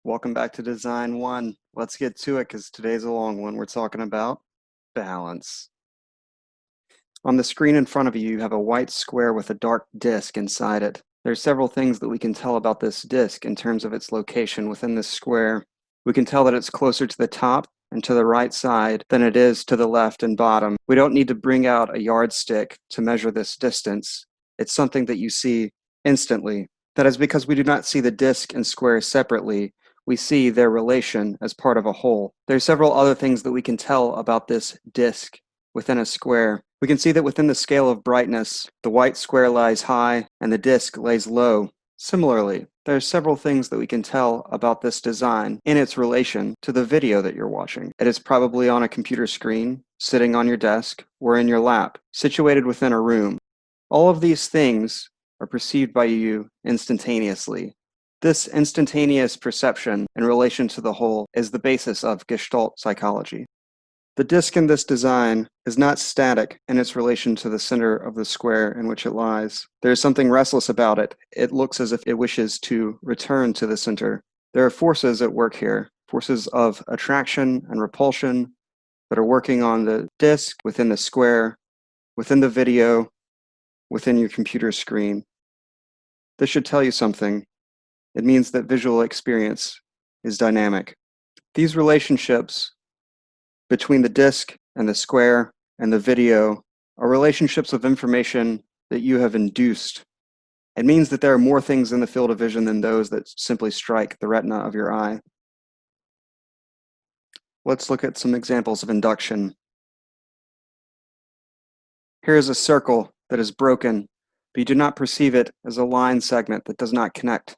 Welcome back to Design 1. Let's get to it because today's a long one. We're talking about balance. On the screen in front of you, you have a white square with a dark disk inside it. There are several things that we can tell about this disk in terms of its location within this square. We can tell that it's closer to the top and to the right side than it is to the left and bottom. We don't need to bring out a yardstick to measure this distance. It's something that you see instantly. That is because we do not see the disk and square separately. We see their relation as part of a whole. There are several other things that we can tell about this disk within a square. We can see that within the scale of brightness, the white square lies high and the disk lays low. Similarly, there are several things that we can tell about this design in its relation to the video that you're watching. It is probably on a computer screen, sitting on your desk, or in your lap, situated within a room. All of these things are perceived by you instantaneously. This instantaneous perception in relation to the whole is the basis of Gestalt psychology. The disk in this design is not static in its relation to the center of the square in which it lies. There is something restless about it. It looks as if it wishes to return to the center. There are forces at work here, forces of attraction and repulsion that are working on the disk, within the square, within the video, within your computer screen. This should tell you something. It means that visual experience is dynamic. These relationships between the disk and the square and the video are relationships of information that you have induced. It means that there are more things in the field of vision than those that simply strike the retina of your eye. Let's look at some examples of induction. Here is a circle that is broken, but you do not perceive it as a line segment that does not connect.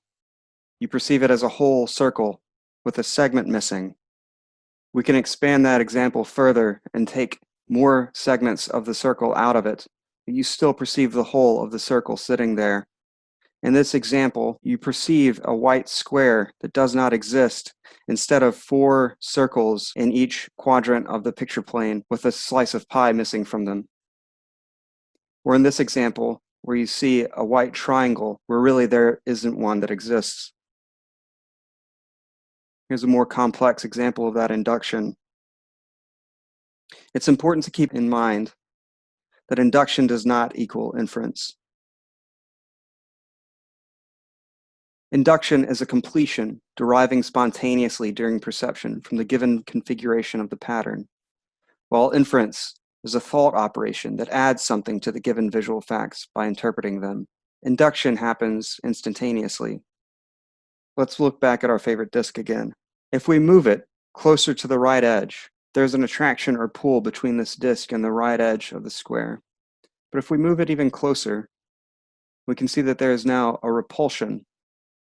You perceive it as a whole circle with a segment missing. We can expand that example further and take more segments of the circle out of it, but you still perceive the whole of the circle sitting there. In this example, you perceive a white square that does not exist instead of 4 circles in each quadrant of the picture plane with a slice of pie missing from them. Or in this example, where you see a white triangle where really there isn't one that exists. Here's a more complex example of that induction. It's important to keep in mind that induction does not equal inference. Induction is a completion deriving spontaneously during perception from the given configuration of the pattern, while inference is a thought operation that adds something to the given visual facts by interpreting them. Induction happens instantaneously. Let's look back at our favorite disk again. If we move it closer to the right edge, there's an attraction or pull between this disk and the right edge of the square. But if we move it even closer, we can see that there is now a repulsion.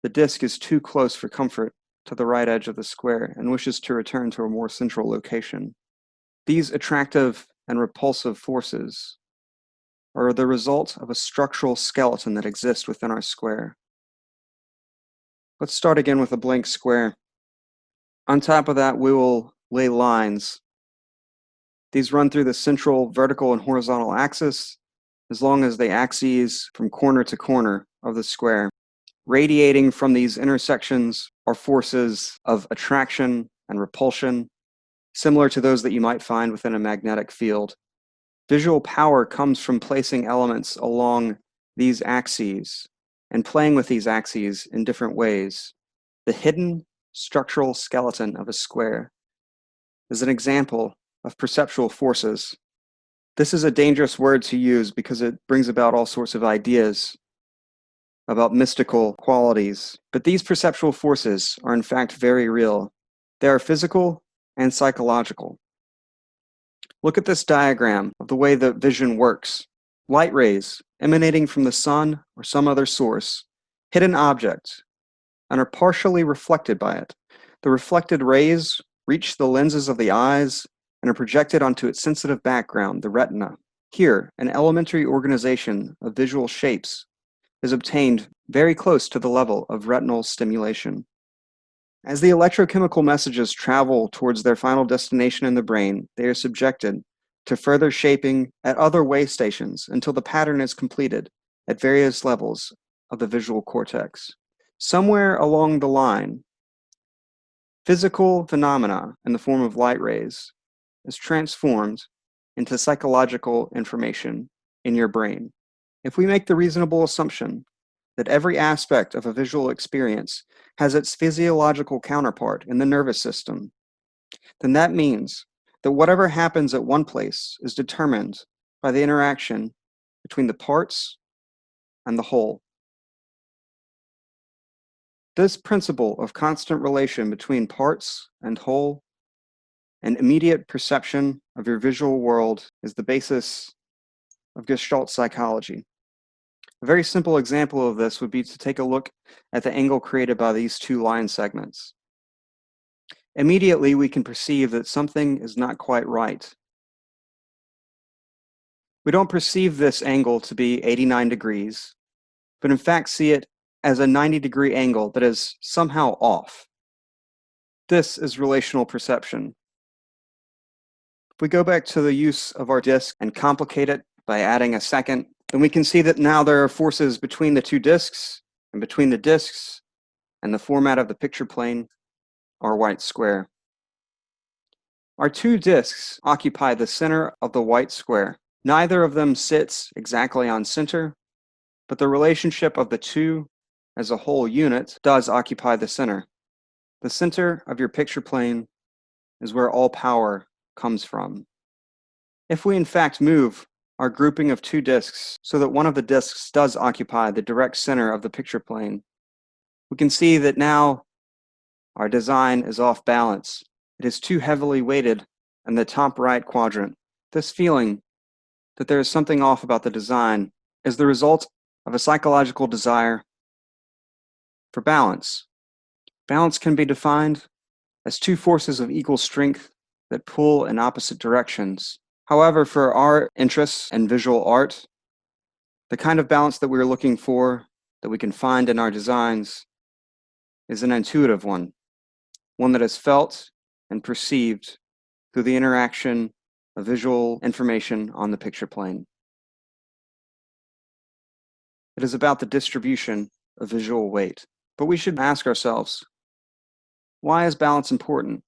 The disk is too close for comfort to the right edge of the square and wishes to return to a more central location. These attractive and repulsive forces are the result of a structural skeleton that exists within our square. Let's start again with a blank square. On top of that, we will lay lines. These run through the central vertical and horizontal axis, as long as the axes from corner to corner of the square. Radiating from these intersections are forces of attraction and repulsion, similar to those that you might find within a magnetic field. Visual power comes from placing elements along these axes and playing with these axes in different ways. The hidden structural skeleton of a square is an example of perceptual forces. This is a dangerous word to use because it brings about all sorts of ideas about mystical qualities. But these perceptual forces are in fact very real. They are physical and psychological. Look at this diagram of the way that vision works. Light rays emanating from the sun or some other source hit an object and are partially reflected by it. The reflected rays reach the lenses of the eyes and are projected onto its sensitive background, the retina. Here, an elementary organization of visual shapes is obtained very close to the level of retinal stimulation. As the electrochemical messages travel towards their final destination in the brain, they are subjected to further shaping at other way stations until the pattern is completed at various levels of the visual cortex. Somewhere along the line, Physical phenomena in the form of light rays is transformed into psychological information in your brain. If we make the reasonable assumption that every aspect of a visual experience has its physiological counterpart in the nervous system, then that means that whatever happens at one place is determined by the interaction between the parts and the whole. This principle of constant relation between parts and whole and immediate perception of your visual world is the basis of Gestalt psychology. A very simple example of this would be to take a look at the angle created by these two line segments. Immediately, we can perceive that something is not quite right. We don't perceive this angle to be 89 degrees, but in fact see it as a 90-degree angle that is somehow off. This is relational perception. If we go back to the use of our disk and complicate it by adding a second, then we can see that now there are forces between the two disks and between the disks and the format of the picture plane, our white square. Our two disks occupy the center of the white square. Neither of them sits exactly on center, but the relationship of the two as a whole unit does occupy the center. The center of your picture plane is where all power comes from. If we in fact move our grouping of two disks so that one of the disks does occupy the direct center of the picture plane, we can see that now our design is off balance. It is too heavily weighted in the top right quadrant. This feeling that there is something off about the design is the result of a psychological desire for balance. Balance can be defined as two forces of equal strength that pull in opposite directions. However, for our interests in visual art, the kind of balance that we're looking for, that we can find in our designs, is an intuitive one that is felt and perceived through the interaction of visual information on the picture plane. It is about the distribution of visual weight. But we should ask ourselves, why is balance important?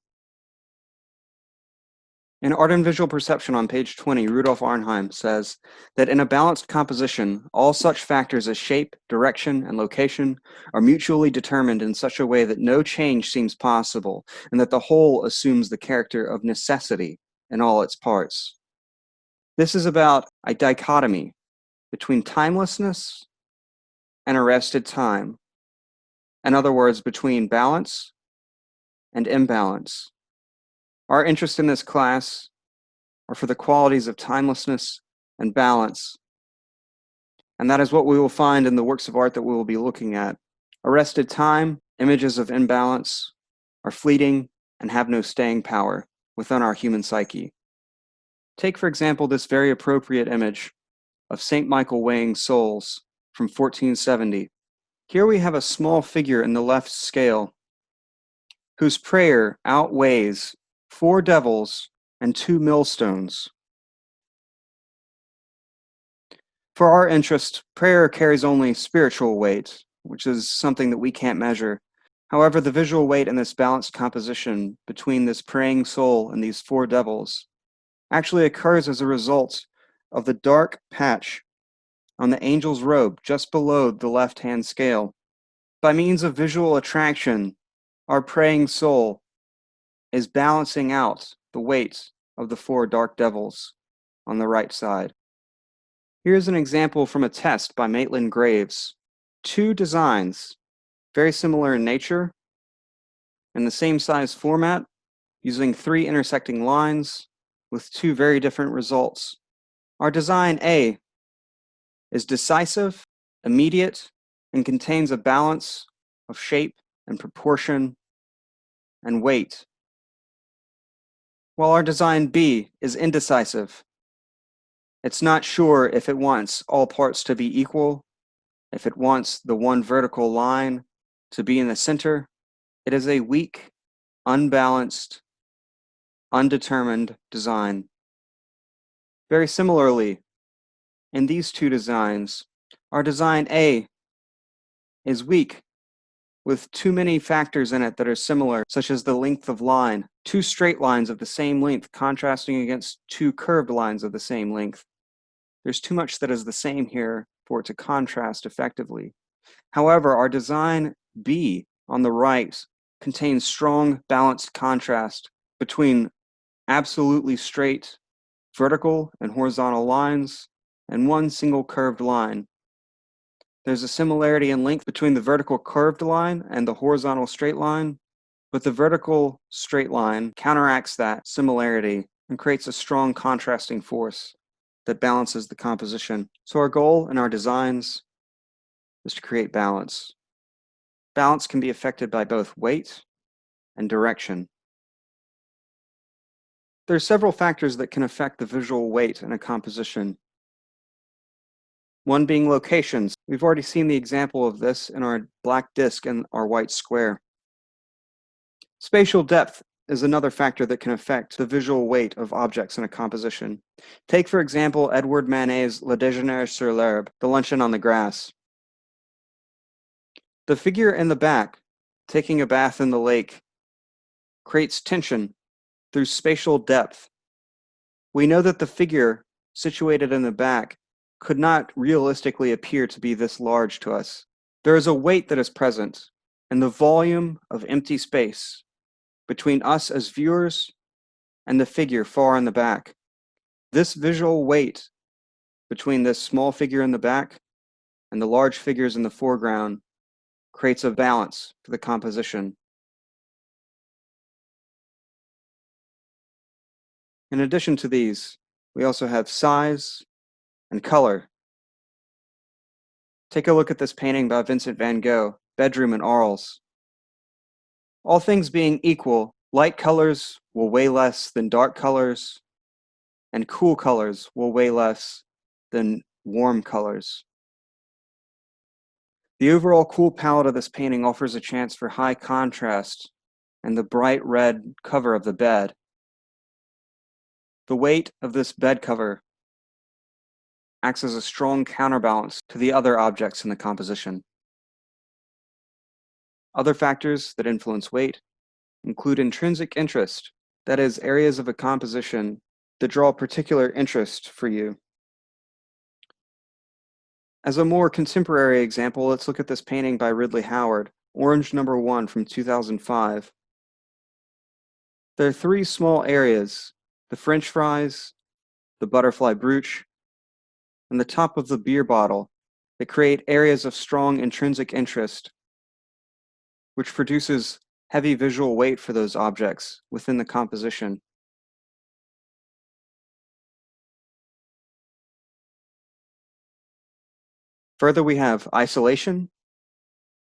In Art and Visual Perception on page 20, Rudolf Arnheim says that in a balanced composition, all such factors as shape, direction, and location are mutually determined in such a way that no change seems possible, and that the whole assumes the character of necessity in all its parts. This is about a dichotomy between timelessness and arrested time. In other words, between balance and imbalance. Our interest in this class are for the qualities of timelessness and balance, and that is what we will find in the works of art that we will be looking at. Arrested time, images of imbalance, are fleeting and have no staying power within our human psyche. Take, for example, this very appropriate image of St. Michael weighing souls from 1470. Here we have a small figure in the left scale whose prayer outweighs 4 devils and 2 millstones. For our interest, prayer carries only spiritual weight, which is something that we can't measure. However, the visual weight in this balanced composition between this praying soul and these 4 devils actually occurs as a result of the dark patch on the angel's robe just below the left-hand scale. By means of visual attraction, our praying soul is balancing out the weight of the 4 dark devils on the right side. Here's an example from a test by Maitland Graves. 2 designs, very similar in nature, in the same size format, using 3 intersecting lines with 2 very different results. Our design A is decisive, immediate, and contains a balance of shape and proportion and weight, while our design B is indecisive. It's not sure if it wants all parts to be equal, if it wants the one vertical line to be in the center. It is a weak, unbalanced, undetermined design. Very similarly, in these 2 designs, our design A is weak with too many factors in it that are similar, such as the length of line, two straight lines of the same length contrasting against two curved lines of the same length. There's too much that is the same here for it to contrast effectively. However, our design B on the right contains strong balanced contrast between absolutely straight vertical and horizontal lines and one single curved line. There's a similarity in length between the vertical curved line and the horizontal straight line, but the vertical straight line counteracts that similarity and creates a strong contrasting force that balances the composition. So our goal in our designs is to create balance. Balance can be affected by both weight and direction. There are several factors that can affect the visual weight in a composition. One being locations. We've already seen the example of this in our black disk and our white square. Spatial depth is another factor that can affect the visual weight of objects in a composition. Take, for example, Edouard Manet's Le Déjeuner sur l'herbe, the luncheon on the grass. The figure in the back, taking a bath in the lake, creates tension through spatial depth. We know that the figure situated in the back could not realistically appear to be this large to us. There is a weight that is present in the volume of empty space between us as viewers and the figure far in the back. This visual weight between this small figure in the back and the large figures in the foreground creates a balance for the composition. In addition to these, we also have size and color. Take a look at this painting by Vincent van Gogh, Bedroom in Arles. All things being equal, light colors will weigh less than dark colors, and cool colors will weigh less than warm colors. The overall cool palette of this painting offers a chance for high contrast and the bright red cover of the bed. The weight of this bed cover acts as a strong counterbalance to the other objects in the composition. Other factors that influence weight include intrinsic interest, that is, areas of a composition that draw particular interest for you. As a more contemporary example, let's look at this painting by Ridley Howard, Orange No. 1 from 2005. There are three small areas: the French fries, the butterfly brooch, and the top of the beer bottle that create areas of strong intrinsic interest, which produces heavy visual weight for those objects within the composition. Further, we have isolation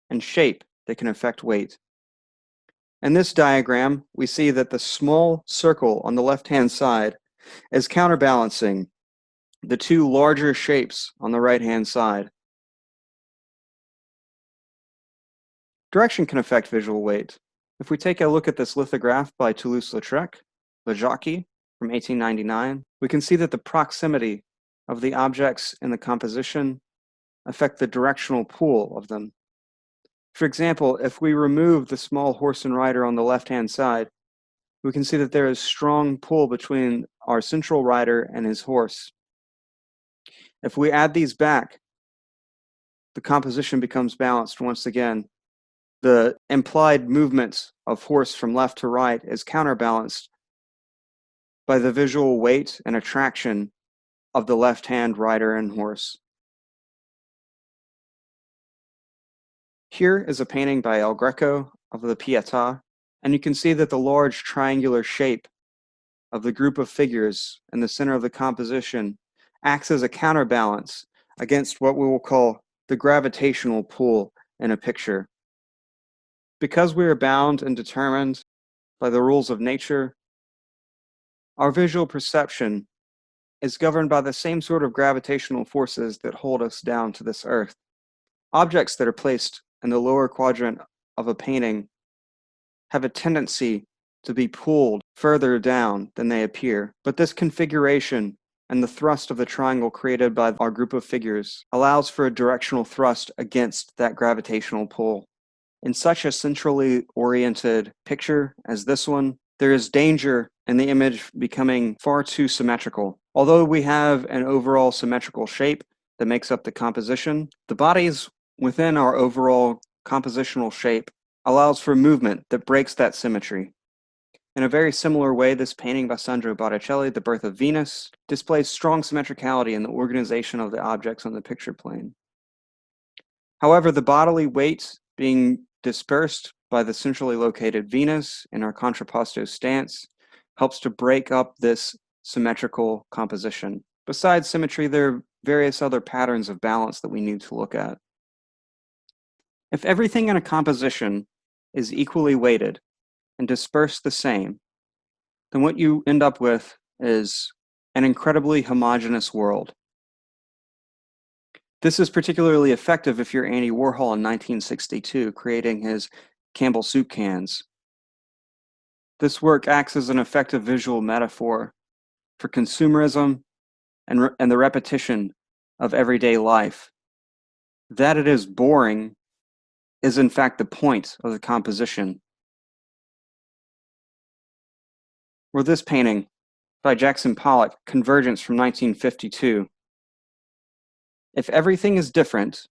and shape that can affect weight. In this diagram, we see that the small circle on the left-hand side is counterbalancing the two larger shapes on the right-hand side. Direction can affect visual weight. If we take a look at this lithograph by Toulouse-Lautrec, Le Jockey, from 1899, we can see that the proximity of the objects in the composition affect the directional pull of them. For example, if we remove the small horse and rider on the left-hand side, we can see that there is strong pull between our central rider and his horse. If we add these back, the composition becomes balanced once again. The implied movement of horse from left to right is counterbalanced by the visual weight and attraction of the left-hand rider and horse. Here is a painting by El Greco of the Pietà, and you can see that the large triangular shape of the group of figures in the center of the composition acts as a counterbalance against what we will call the gravitational pull in a picture. Because we are bound and determined by the rules of nature, our visual perception is governed by the same sort of gravitational forces that hold us down to this earth. Objects that are placed in the lower quadrant of a painting have a tendency to be pulled further down than they appear, but this configuration and the thrust of the triangle created by our group of figures allows for a directional thrust against that gravitational pull. In such a centrally oriented picture as this one, there is danger in the image becoming far too symmetrical. Although we have an overall symmetrical shape that makes up the composition, the bodies within our overall compositional shape allows for movement that breaks that symmetry. In a very similar way, this painting by Sandro Botticelli, The Birth of Venus, displays strong symmetricality in the organization of the objects on the picture plane. However, the bodily weight being dispersed by the centrally located Venus in our contrapposto stance helps to break up this symmetrical composition. Besides symmetry, there are various other patterns of balance that we need to look at. If everything in a composition is equally weighted and dispersed the same, then what you end up with is an incredibly homogeneous world. This is particularly effective if you're Andy Warhol in 1962, creating his Campbell soup cans. This work acts as an effective visual metaphor for consumerism and the repetition of everyday life. That it is boring is in fact the point of the composition. Or this painting by Jackson Pollock, Convergence from 1952. If everything is different,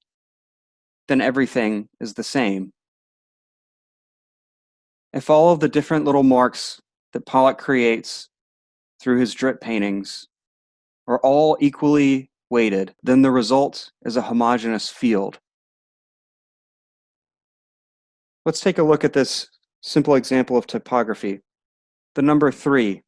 then everything is the same. If all of the different little marks that Pollock creates through his drip paintings are all equally weighted, then the result is a homogeneous field. Let's take a look at this simple example of typography. The number 3.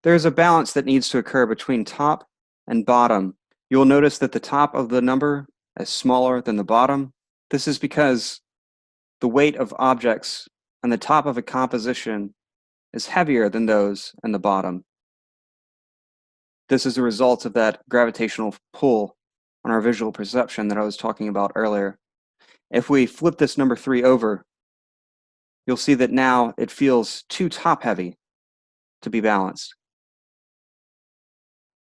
There is a balance that needs to occur between top and bottom. You will notice that the top of the number is smaller than the bottom. This is because the weight of objects on the top of a composition is heavier than those in the bottom. This is a result of that gravitational pull on our visual perception that I was talking about earlier. If we flip this number 3 over, you'll see that now it feels too top-heavy to be balanced.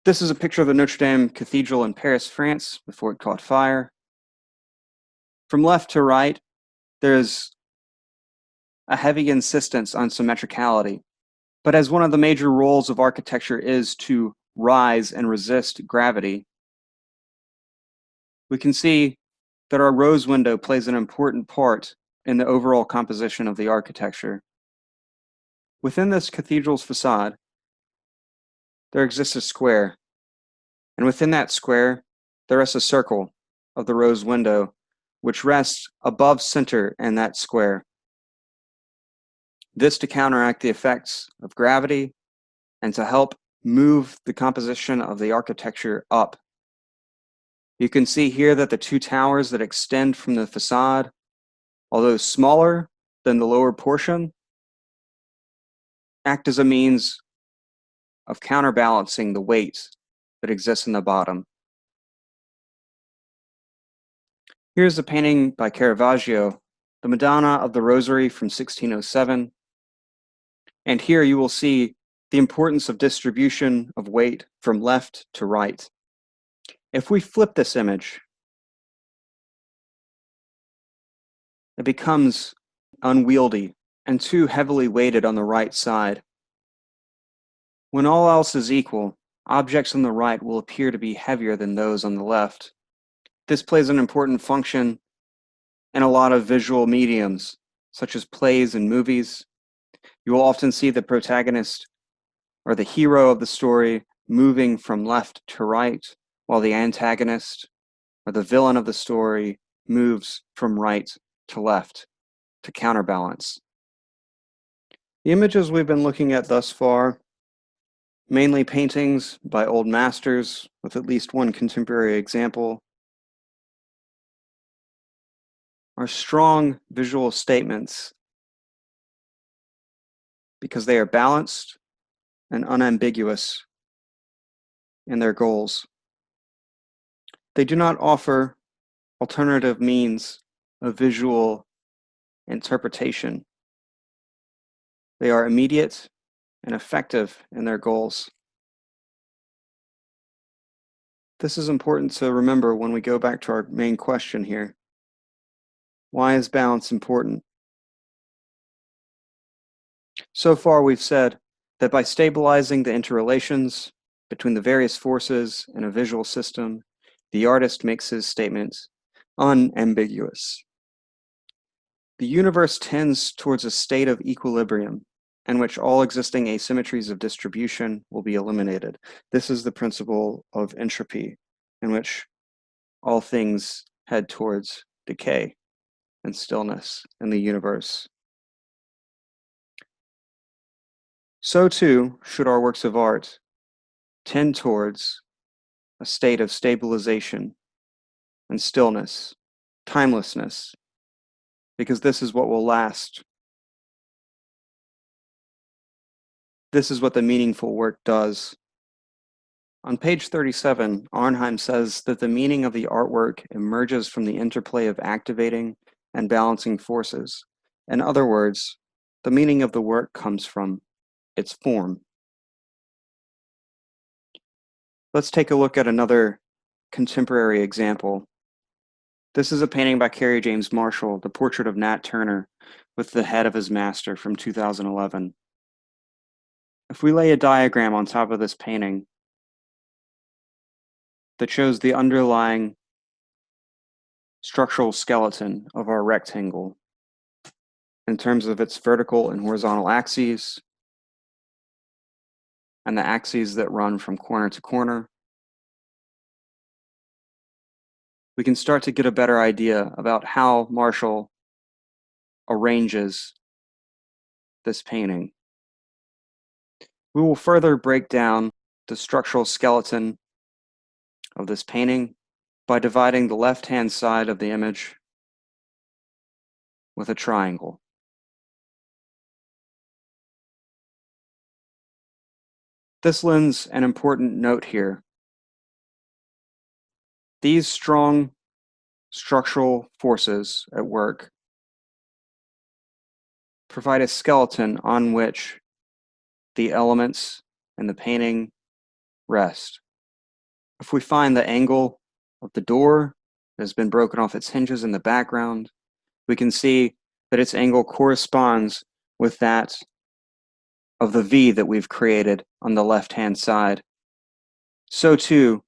This is a picture of the Notre Dame Cathedral in Paris, France, before it caught fire. From left to right, there's a heavy insistence on symmetricality. But as one of the major roles of architecture is to rise and resist gravity, we can see that our rose window plays an important part in the overall composition of the architecture. Within this cathedral's facade, there exists a square, and within that square, there rests a circle of the rose window, which rests above center in that square. This to counteract the effects of gravity and to help move the composition of the architecture up. You can see here that the 2 towers that extend from the facade, although smaller than the lower portion, act as a means of counterbalancing the weight that exists in the bottom. Here's a painting by Caravaggio, the Madonna of the Rosary from 1607. And here you will see the importance of distribution of weight from left to right. If we flip this image, it becomes unwieldy and too heavily weighted on the right side. When all else is equal, objects on the right will appear to be heavier than those on the left. This plays an important function in a lot of visual mediums, such as plays and movies. You will often see the protagonist or the hero of the story moving from left to right, while the antagonist or the villain of the story moves from right to left to counterbalance. The images we've been looking at thus far, mainly paintings by old masters with at least one contemporary example, are strong visual statements because they are balanced and unambiguous in their goals. They do not offer alternative means of visual interpretation. They are immediate and effective in their goals. This is important to remember when we go back to our main question here. Why is balance important? So far, we've said that by stabilizing the interrelations between the various forces in a visual system, the artist makes his statement unambiguous. The universe tends towards a state of equilibrium in which all existing asymmetries of distribution will be eliminated. This is the principle of entropy, in which all things head towards decay and stillness in the universe. So too should our works of art tend towards a state of stabilization and stillness, timelessness, because this is what will last. This is what the meaningful work does. On page 37, Arnheim says that the meaning of the artwork emerges from the interplay of activating and balancing forces. In other words, the meaning of the work comes from its form. Let's take a look at another contemporary example. This is a painting by Kerry James Marshall, the portrait of Nat Turner, with the head of his master from 2011. If we lay a diagram on top of this painting that shows the underlying structural skeleton of our rectangle in terms of its vertical and horizontal axes and the axes that run from corner to corner, we can start to get a better idea about how Marshall arranges this painting. We will further break down the structural skeleton of this painting by dividing the left-hand side of the image with a triangle. This lends an important note here. These strong structural forces at work provide a skeleton on which the elements in the painting rest. If we find the angle of the door that has been broken off its hinges in the background, we can see that its angle corresponds with that of the V that we've created on the left-hand side. So too,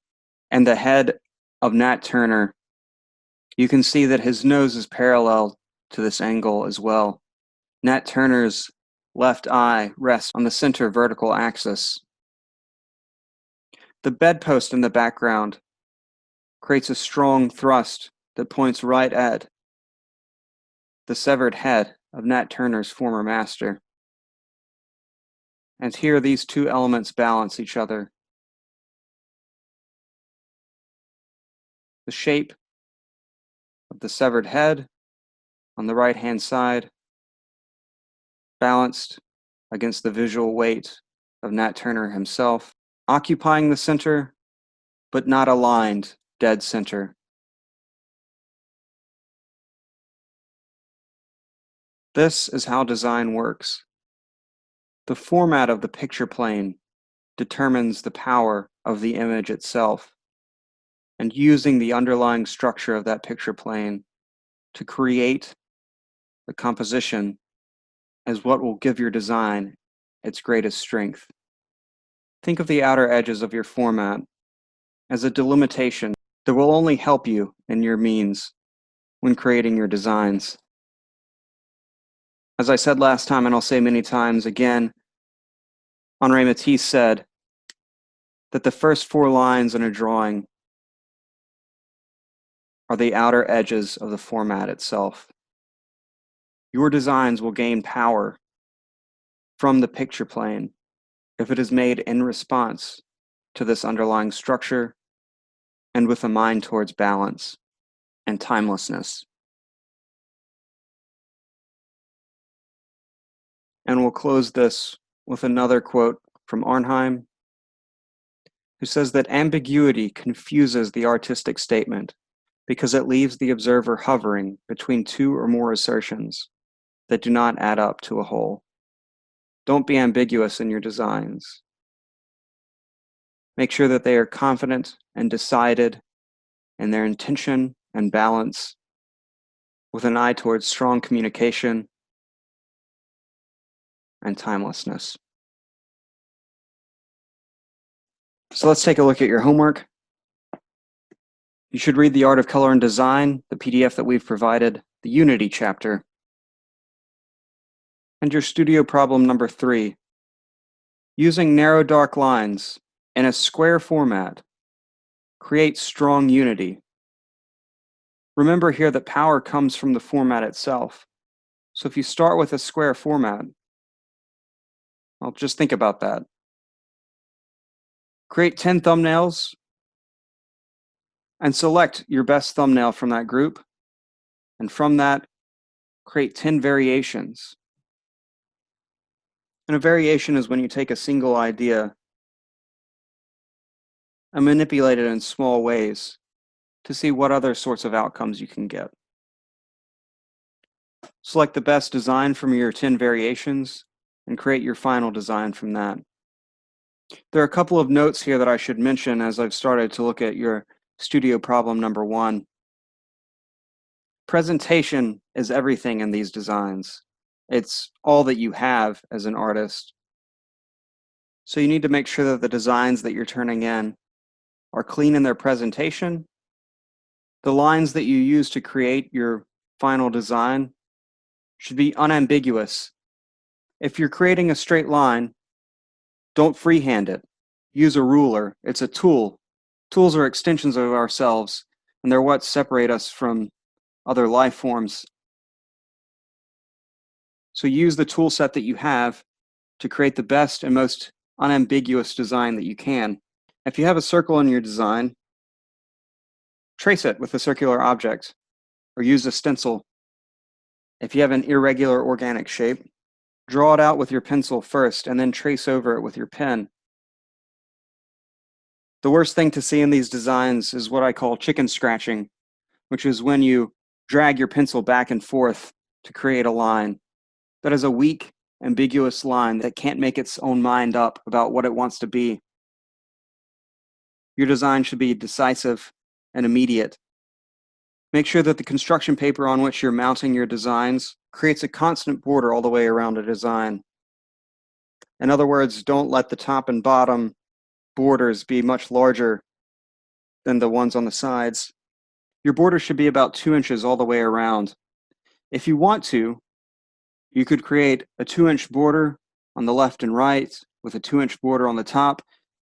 and the head of Nat Turner, you can see that his nose is parallel to this angle as well. Nat Turner's left eye rests on the center vertical axis. The bedpost in the background creates a strong thrust that points right at the severed head of Nat Turner's former master. And here these two elements balance each other. The shape of the severed head on the right-hand side, balanced against the visual weight of Nat Turner himself, occupying the center, but not aligned, dead center. This is how design works. The format of the picture plane determines the power of the image itself, and using the underlying structure of that picture plane to create the composition is what will give your design its greatest strength. Think of the outer edges of your format as a delimitation that will only help you in your means when creating your designs. As I said last time, and I'll say many times again, Henri Matisse said that the first 4 lines in a drawing are the outer edges of the format itself. Your designs will gain power from the picture plane if it is made in response to this underlying structure and with a mind towards balance and timelessness. And we'll close this with another quote from Arnheim, who says that ambiguity confuses the artistic statement because it leaves the observer hovering between 2 or more assertions that do not add up to a whole. Don't be ambiguous in your designs. Make sure that they are confident and decided in their intention and balance, with an eye towards strong communication and timelessness. So let's take a look at your homework. You should read The Art of Color and Design, the PDF that we've provided, the Unity chapter, and your studio problem number 3. Using narrow dark lines in a square format, create strong unity. Remember here that power comes from the format itself. So if you start with a square format, well, just think about that. Create 10 thumbnails and select your best thumbnail from that group. And from that, create 10 variations. And a variation is when you take a single idea and manipulate it in small ways to see what other sorts of outcomes you can get. Select the best design from your 10 variations and create your final design from that. There are a couple of notes here that I should mention as I've started to look at your studio problem number 1. Presentation is everything in these designs. It's all that you have as an artist. So you need to make sure that the designs that you're turning in are clean in their presentation. The lines that you use to create your final design should be unambiguous. If you're creating a straight line, don't freehand it. Use a ruler. It's a tool. Tools are extensions of ourselves, and they're what separate us from other life forms. So use the tool set that you have to create the best and most unambiguous design that you can. If you have a circle in your design, trace it with a circular object or use a stencil. If you have an irregular organic shape, draw it out with your pencil first and then trace over it with your pen. The worst thing to see in these designs is what I call chicken scratching, which is when you drag your pencil back and forth to create a line. That is a weak, ambiguous line that can't make its own mind up about what it wants to be. Your design should be decisive and immediate. Make sure that the construction paper on which you're mounting your designs creates a constant border all the way around a design. In other words, don't let the top and bottom borders be much larger than the ones on the sides. Your border should be about 2 inches all the way around. If you want to, you could create a 2-inch border on the left and right with a 2-inch border on the top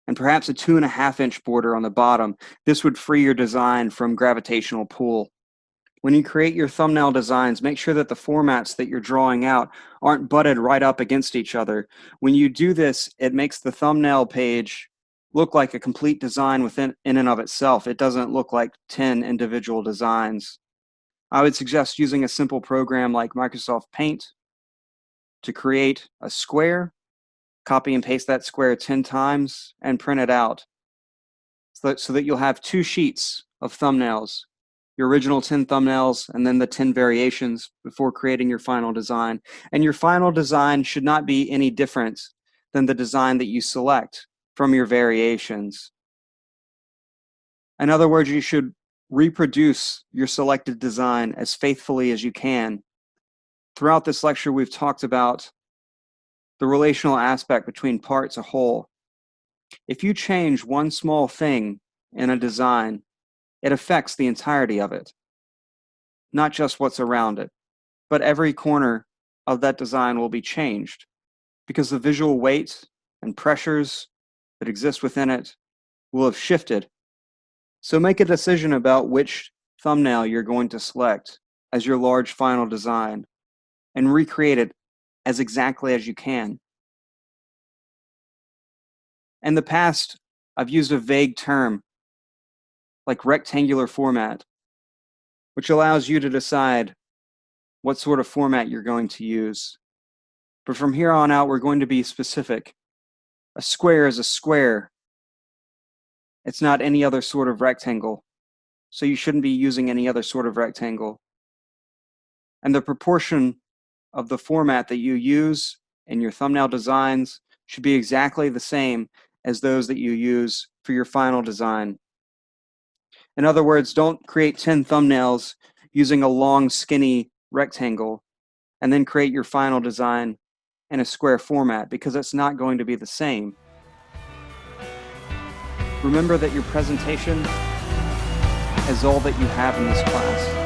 and perhaps a 2.5-inch border on the bottom. This would free your design from gravitational pull. When you create your thumbnail designs, make sure that the formats that you're drawing out aren't butted right up against each other. When you do this, it makes the thumbnail page look like a complete design in and of itself. It doesn't look like 10 individual designs. I would suggest using a simple program like Microsoft Paint to create a square, copy and paste that square 10 times, and print it out so that you'll have 2 sheets of thumbnails, your original 10 thumbnails and then the 10 variations before creating your final design. And your final design should not be any different than the design that you select from your variations. In other words, you should reproduce your selected design as faithfully as you can. Throughout this lecture, we've talked about the relational aspect between parts a whole. If you change one small thing in a design, it affects the entirety of it, not just what's around it, but every corner of that design will be changed because the visual weight and pressures that exist within it will have shifted. So make a decision about which thumbnail you're going to select as your large final design and recreate it as exactly as you can. In the past, I've used a vague term like rectangular format, which allows you to decide what sort of format you're going to use. But from here on out, we're going to be specific. A square is a square. It's not any other sort of rectangle, so you shouldn't be using any other sort of rectangle. And the proportion of the format that you use in your thumbnail designs should be exactly the same as those that you use for your final design. In other words, don't create 10 thumbnails using a long, skinny rectangle, and then create your final design in a square format, because it's not going to be the same. Remember that your presentation is all that you have in this class.